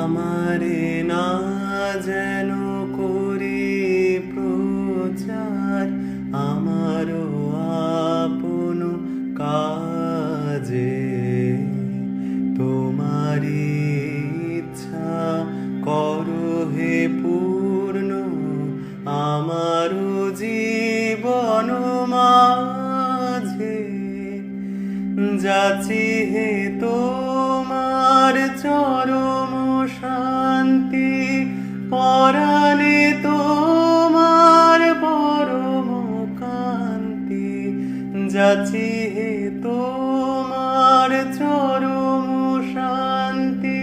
আমারে না যেন করে প্রচার আমারও আপন কাজে, তোমারি ইচ্ছা করো হে পূর্ণ আমারও জীবন মাঝে। যাচি হে তোমার চরম শান্তি, পরাণে তোমার পরম কান্তি। যাচি হে তোমার চরম শান্তি,